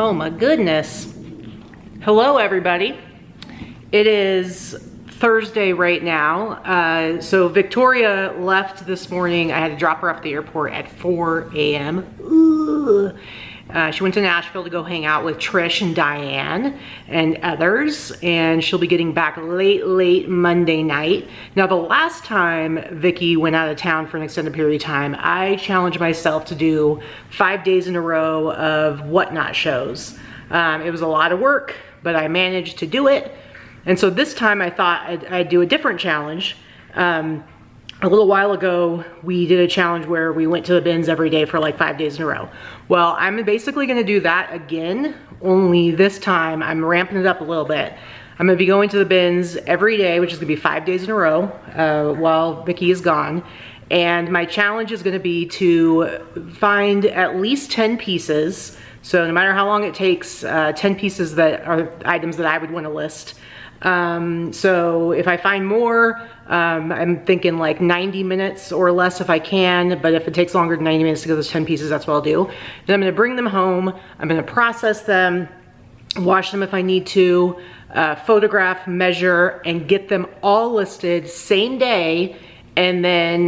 Oh my goodness. Hello everybody. It is Thursday right now. So Victoria left this morning. I had to drop her off at the airport at 4 a.m. She went to Nashville to go hang out with Trish and Diane and others, and she'll be getting back late Monday night. Now, the last time Vikki went out of town for an extended period of time, I challenged myself to do 5 days in a row of whatnot shows. It was a lot of work, but I managed to do it. And so this time I thought I'd do a different challenge. A little while ago, we did a challenge where we went to the bins every day for like 5 days in a row. Well, I'm basically gonna do that again, only this time I'm ramping it up a little bit. I'm gonna be going to the bins every day, which is gonna be 5 days in a row while Vikki is gone. And my challenge is gonna be to find at least 10 pieces. So no matter how long it takes, 10 pieces that are items that I would wanna list. So if I find more, I'm thinking like 90 minutes or less if I can, but if it takes longer than 90 minutes to get those 10 pieces, that's what I'll do. Then I'm gonna bring them home, I'm gonna process them, wash them if I need to, photograph, measure, and get them all listed same day. And then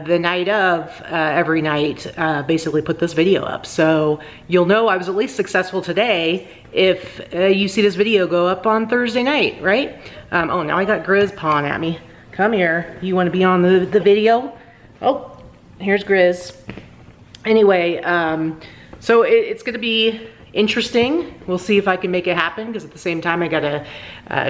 the night of, every night, basically put this video up. So you'll know I was at least successful today if you see this video go up on Thursday night, right? Oh, now I got Grizz pawing at me. Come here, you wanna be on the video? Oh, here's Grizz. Anyway, so it's gonna be interesting. We'll see if I can make it happen, because at the same time I gotta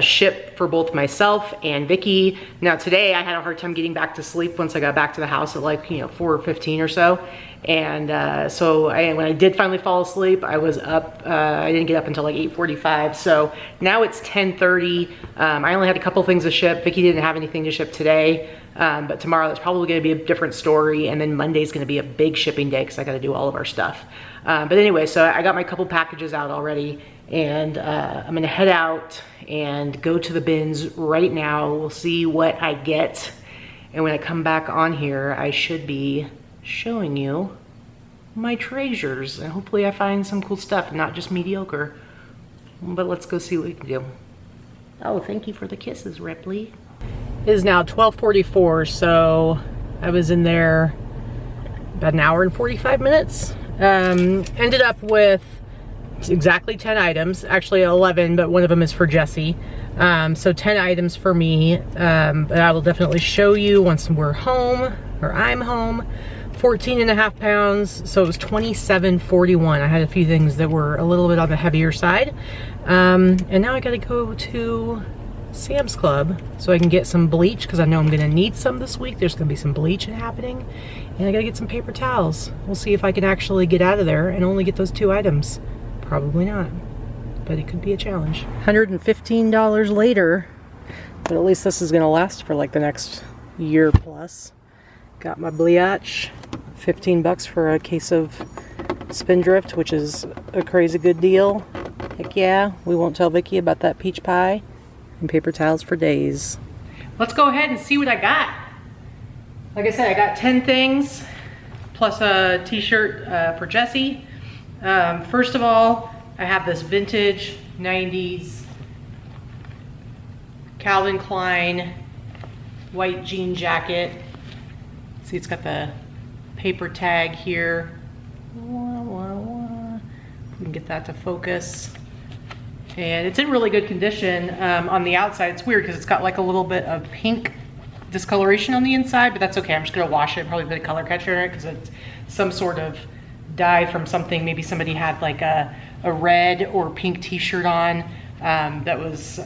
ship for both myself and Vikki. Now today I had a hard time getting back to sleep once I got back to the house at like 4:15 or so, and so when I did finally fall asleep, I was up. I didn't get up until like 8:45. So now it's 10:30. I only had a couple things to ship. Vikki didn't have anything to ship today, but tomorrow that's probably going to be a different story, and then Monday's going to be a big shipping day because I got to do all of our stuff. But anyway, so I got my couple packages out already, and I'm gonna head out and go to the bins right now. We'll see what I get, and when I come back on here, I should be showing you my treasures, and hopefully I find some cool stuff, not just mediocre. But let's go see what we can do. Oh, thank you for the kisses, Ripley. It is now 12:44, so I was in there about an hour and 45 minutes. Ended up with exactly 10 items, actually 11, but one of them is for Jesse. So 10 items for me, but I will definitely show you once we're home, or I'm home. 14.5 pounds, so it was $27.41. I had a few things that were a little bit on the heavier side. And now I gotta go to Sam's Club so I can get some bleach, because I know I'm gonna need some this week. There's gonna be some bleach happening, and I gotta get some paper towels. We'll see if I can actually get out of there and only get those 2 items. Probably not, but it could be a challenge. $115 later, but at least this is gonna last for like the next year plus. Got my bleach, 15 bucks for a case of Spindrift, which is a crazy good deal. Heck yeah, we won't tell Vikki about that peach pie. And paper towels for days. Let's go ahead and see what I got. Like I said, I got 10 things plus a t-shirt for Jesse. First of all, I have this vintage 90s Calvin Klein white jean jacket. See, it's got the paper tag here. We can get that to focus. And it's in really good condition. On the outside, it's weird because it's got like a little bit of pink discoloration on the inside, but that's okay. I'm just gonna wash it, probably put a color catcher in it, because it's some sort of dye from something. Maybe somebody had like a red or pink t-shirt on that was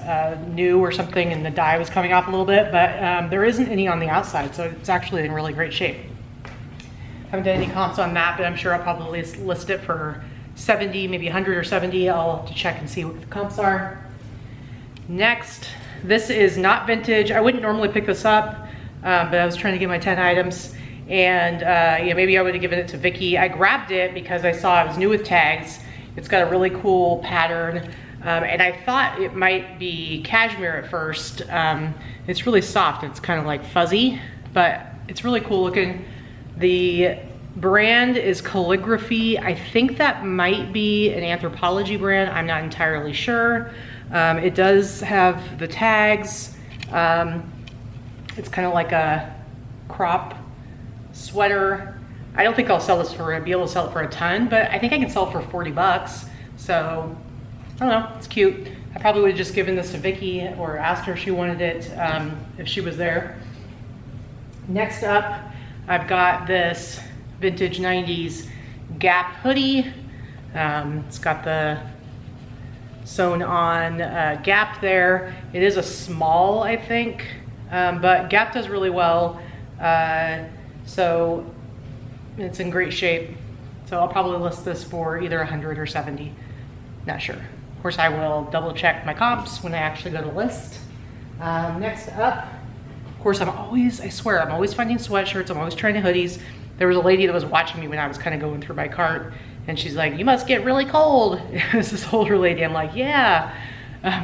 new or something, and the dye was coming off a little bit, but there isn't any on the outside, so it's actually in really great shape. Haven't done any comps on that, but I'm sure I'll probably list it for 70, maybe 100 or 70. I'll have to check and see what the comps are. Next, this is not vintage. I wouldn't normally pick this up, but I was trying to get my 10 items, and yeah, maybe I would have given it to Vikki. I grabbed it because I saw it was new with tags. It's got a really cool pattern, and I thought it might be cashmere at first. It's really soft. It's kind of like fuzzy, but it's really cool looking. The Brand is Calligraphy. I think that might be an Anthropologie brand. I'm not entirely sure. It does have the tags. It's kind of like a crop sweater. I don't think I'll sell this for, be able to sell it for a ton, but I think I can sell it for 40 bucks. So, I don't know, it's cute. I probably would have just given this to Vikki or asked her if she wanted it if she was there. Next up, I've got this vintage 90s Gap hoodie. It's got the sewn on Gap there. It is a small, I think, but Gap does really well. So it's in great shape. So I'll probably list this for either 100 or 70, not sure. Of course, I will double check my comps when I actually go to list. Next up, of course, I swear, I'm always finding sweatshirts. I'm always trying to hoodies. There was a lady that was watching me when I was kind of going through my cart, and she's like, you must get really cold. It's this older lady. I'm like, yeah,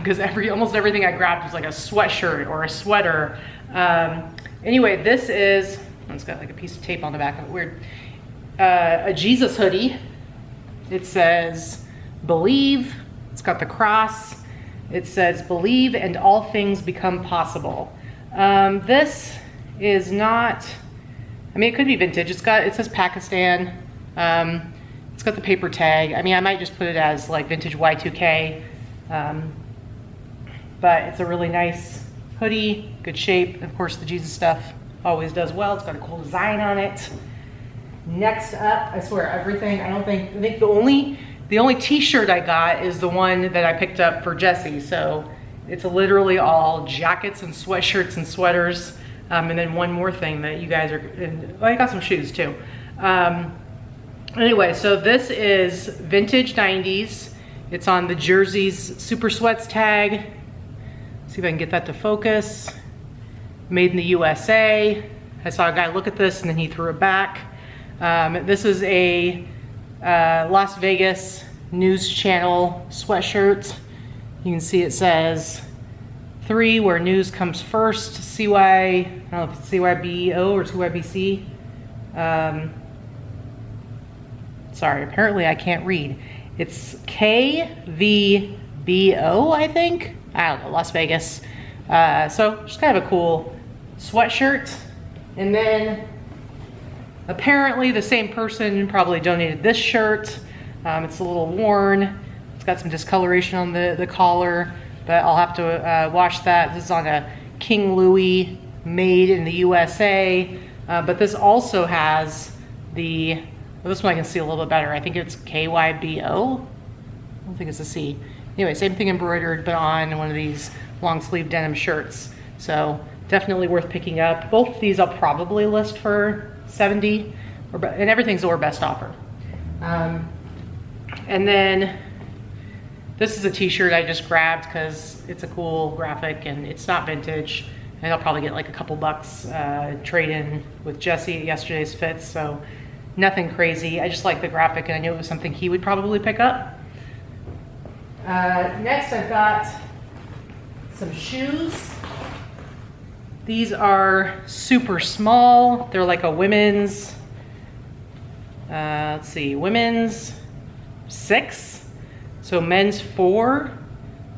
because almost everything I grabbed was like a sweatshirt or a sweater. Anyway, this is, it's got like a piece of tape on the back of it, weird. A Jesus hoodie. It says, believe. It's got the cross. It says, believe and all things become possible. This is not, I mean, it could be vintage. It says Pakistan. It's got the paper tag. I mean, I might just put it as like vintage Y2K. But it's a really nice hoodie, good shape. Of course, the Jesus stuff always does well. It's got a cool design on it. Next up, I swear everything, I think the only t-shirt I got is the one that I picked up for Jessie. So it's literally all jackets and sweatshirts and sweaters. And then one more thing that you guys well, I got some shoes too. Anyway, so this is vintage 90s. It's on the Jersey's Super Sweats tag. See if I can get that to focus. Made in the USA. I saw a guy look at this and then he threw it back. This is a Las Vegas News Channel sweatshirt. You can see it says 3 where news comes first, CY, I don't know if it's CYBO or CYBC. Sorry, apparently I can't read. It's KVBO, I think. I don't know, Las Vegas. So just kind of a cool sweatshirt. And then apparently the same person probably donated this shirt. It's a little worn. It's got some discoloration on the collar, but I'll have to wash that. This is on a King Louis, made in the USA. But this also has the, well, this one I can see a little bit better. I think it's KYBO. I don't think it's a C. Anyway, same thing embroidered, but on one of these long sleeve denim shirts. So definitely worth picking up. Both of these I'll probably list for 70, and everything's our best offer. And then this is a t-shirt I just grabbed because it's a cool graphic and it's not vintage. And I'll probably get like a couple bucks trade in with Jesse at yesterday's fits. So nothing crazy. I just like the graphic and I knew it was something he would probably pick up. Next I've got some shoes. These are super small. They're like a women's, let's see, women's 6. So men's 4.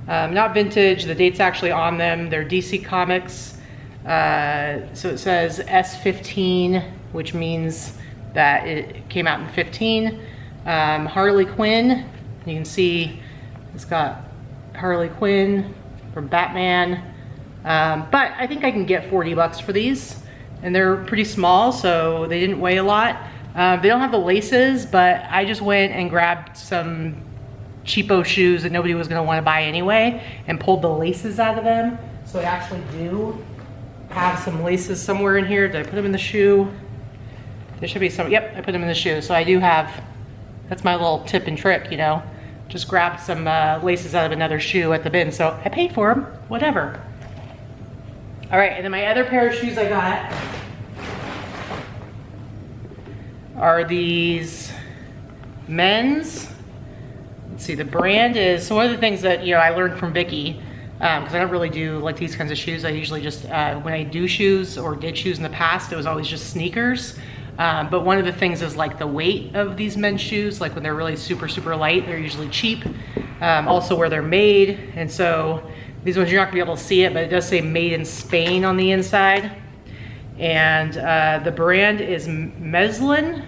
Not vintage, the date's actually on them. They're DC Comics. So it says S15, which means that it came out in 15. Harley Quinn, you can see it's got Harley Quinn from Batman. But I think I can get 40 bucks for these. And they're pretty small, so they didn't weigh a lot. They don't have the laces, but I just went and grabbed some cheapo shoes that nobody was gonna wanna buy anyway and pulled the laces out of them. So I actually do have some laces somewhere in here. Did I put them in the shoe? There should be some, yep, I put them in the shoe. So I do have, that's my little tip and trick, you know, just grab some laces out of another shoe at the bin. So I paid for them, whatever. All right, and then my other pair of shoes I got are these men's. Let's see, the brand is, so one of the things that, you know, I learned from Vikki, because I don't really do like these kinds of shoes. I usually just, when I do shoes or did shoes in the past, it was always just sneakers. But one of the things is like the weight of these men's shoes. Like when they're really super, super light, they're usually cheap. Also where they're made. And so these ones, you're not gonna be able to see it, but it does say made in Spain on the inside. And the brand is Meslin.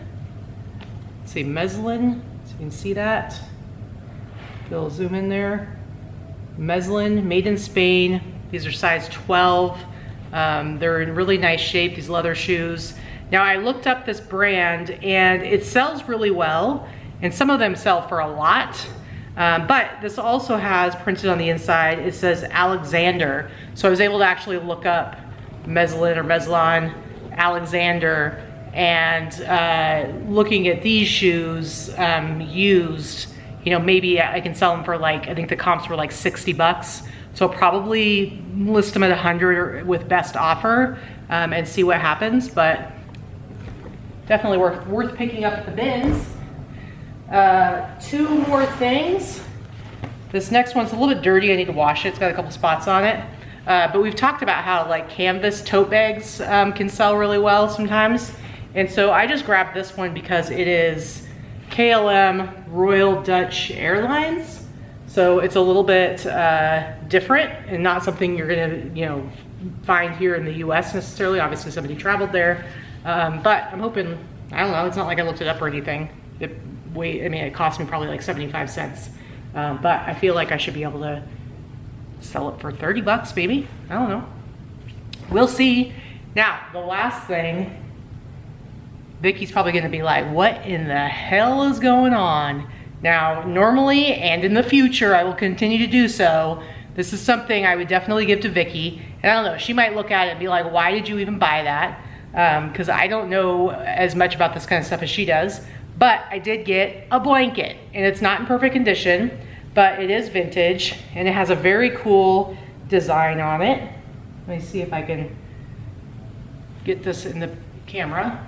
Let's see, Meslin, so you can see that. We'll zoom in there. Meslin, made in Spain. These are size 12. They're in really nice shape, these leather shoes. Now I looked up this brand and it sells really well, and some of them sell for a lot. But this also has printed on the inside, it says Alexander. So I was able to actually look up Meslin or Meslon, Alexander, and looking at these shoes used, you know, maybe I can sell them for like, I think the comps were like 60 bucks. So I'll probably list them at 100 with best offer and see what happens, but definitely worth picking up at the bins. Two more things. This next one's a little bit dirty. I need to wash it. It's got a couple spots on it. But we've talked about how like canvas tote bags can sell really well sometimes. And so I just grabbed this one because it is KLM Royal Dutch Airlines. So it's a little bit different and not something you're gonna, you know, find here in the US necessarily. Obviously somebody traveled there. But I'm hoping, I don't know, it's not like I looked it up or anything. It cost me probably like 75 cents. But I feel like I should be able to sell it for 30 bucks maybe. I don't know. We'll see. Now, the last thing, Vicky's probably gonna be like, what in the hell is going on? Now, normally and in the future, I will continue to do so. This is something I would definitely give to Vicki. And I don't know, she might look at it and be like, why did you even buy that? Because I don't know as much about this kind of stuff as she does. But I did get a blanket, and it's not in perfect condition, but it is vintage, and it has a very cool design on it. Let me see if I can get this in the camera.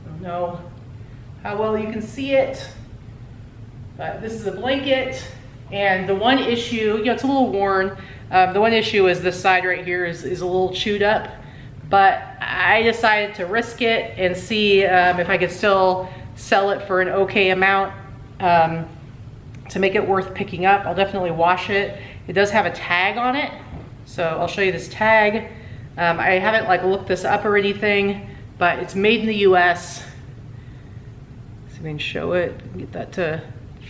I don't know how well you can see it, but this is a blanket, and the one issue, you know, it's a little worn. The one issue is this side right here is a little chewed up, but I decided to risk it and see if I could still sell it for an okay amount to make it worth picking up. I'll definitely wash it. It does have a tag on it, so I'll show you this tag. I haven't like looked this up or anything, but it's made in the US. So we can show it, get that to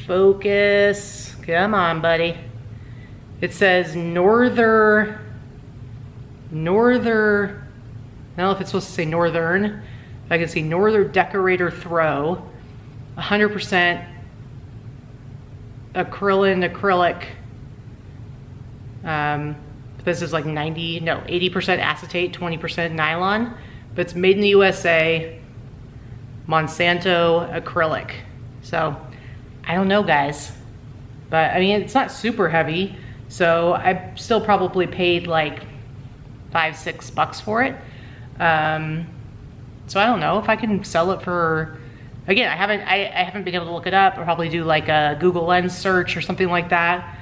focus. Come on, buddy. It says Northern, I don't know if it's supposed to say Northern. I can see Northern Decorator Throw, 100% acrylic. This is like 80% acetate, 20% nylon, but it's made in the USA, Monsanto acrylic. So I don't know, guys, but I mean, it's not super heavy. So I still probably paid like $5-6 bucks for it. So I don't know if I can sell it for, again, I haven't been able to look it up. I'll probably do like a Google Lens search or something like that.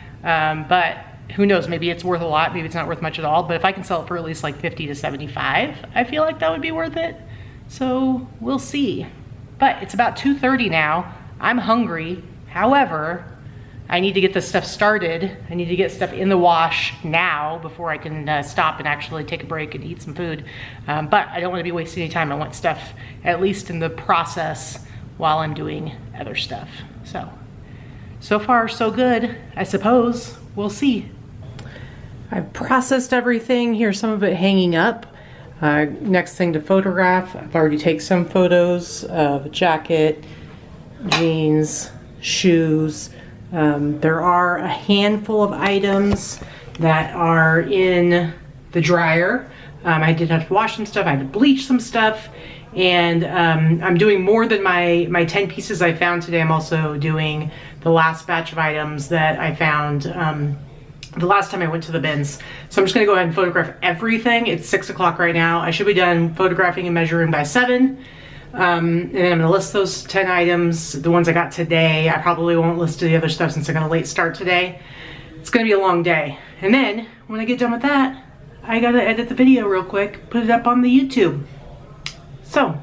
But who knows, maybe it's worth a lot, maybe it's not worth much at all. But if I can sell it for at least like 50 to 75, I feel like that would be worth it. So we'll see. But it's about 2:30 now. I'm hungry. However, I need to get this stuff started. I need to get stuff in the wash now before I can stop and actually take a break and eat some food. But I don't want to be wasting any time. I want stuff at least in the process while I'm doing other stuff. So far so good, I suppose. We'll see. I've processed everything. Here's some of it hanging up. Next thing to photograph. I've already taken some photos of a jacket, jeans, shoes. There are a handful of items that are in the dryer. I did have to wash some stuff, I had to bleach some stuff, and I'm doing more than my 10 pieces I found today. I'm also doing the last batch of items that I found the last time I went to the bins. So I'm just gonna go ahead and photograph everything. It's 6 o'clock right now. I should be done photographing and measuring by 7. And then I'm gonna list those 10 items, the ones I got today. I probably won't list the other stuff since I got a late start today. It's gonna be a long day. And then when I get done with that, I gotta edit the video real quick, put it up on the YouTube. So,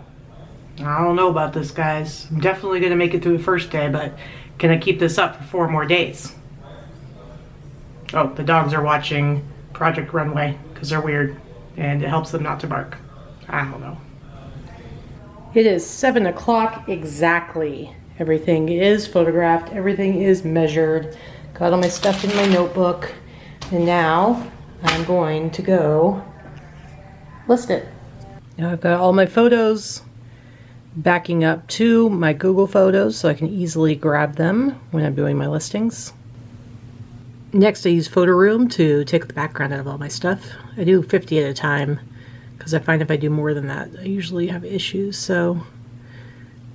I don't know about this, guys. I'm definitely gonna make it through the first day, but can I keep this up for 4 more days? Oh, the dogs are watching Project Runway because they're weird and it helps them not to bark. I don't know. It is 7 o'clock exactly. Everything is photographed, everything is measured. Got all my stuff in my notebook, and now I'm going to go list it. Now I've got all my photos backing up to my Google Photos so I can easily grab them when I'm doing my listings. Next, I use Photo Room to take the background out of all my stuff. I do 50 at a time because I find if I do more than that, I usually have issues. So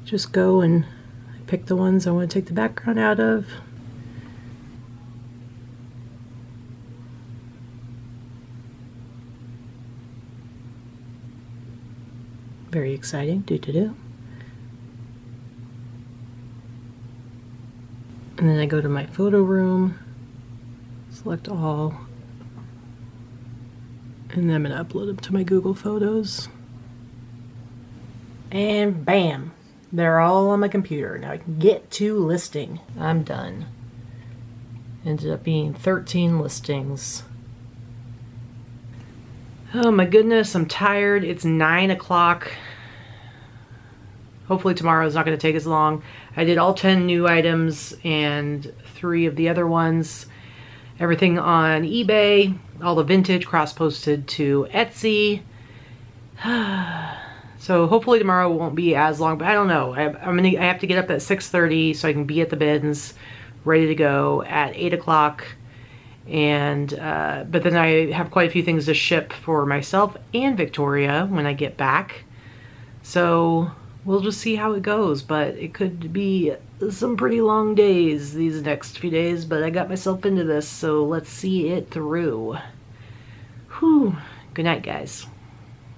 just go and pick the ones I want to take the background out of. Very exciting. Do. And then I go to my Photo Room, select all, and then I'm going to upload them to my Google Photos. And bam! They're all on my computer. Now I can get to listing. I'm done. Ended up being 13 listings. Oh my goodness, I'm tired. It's 9 o'clock. Hopefully tomorrow's not going to take as long. I did all 10 new items and 3 of the other ones. Everything on eBay, all the vintage cross-posted to Etsy. So hopefully tomorrow won't be as long, but I don't know. I have to get up at 6:30 so I can be at the bins, ready to go at 8 o'clock. And but then I have quite a few things to ship for myself and Victoria when I get back. So we'll just see how it goes, but it could be some pretty long days these next few days, but I got myself into this, so let's see it through. Whew. Good night, guys.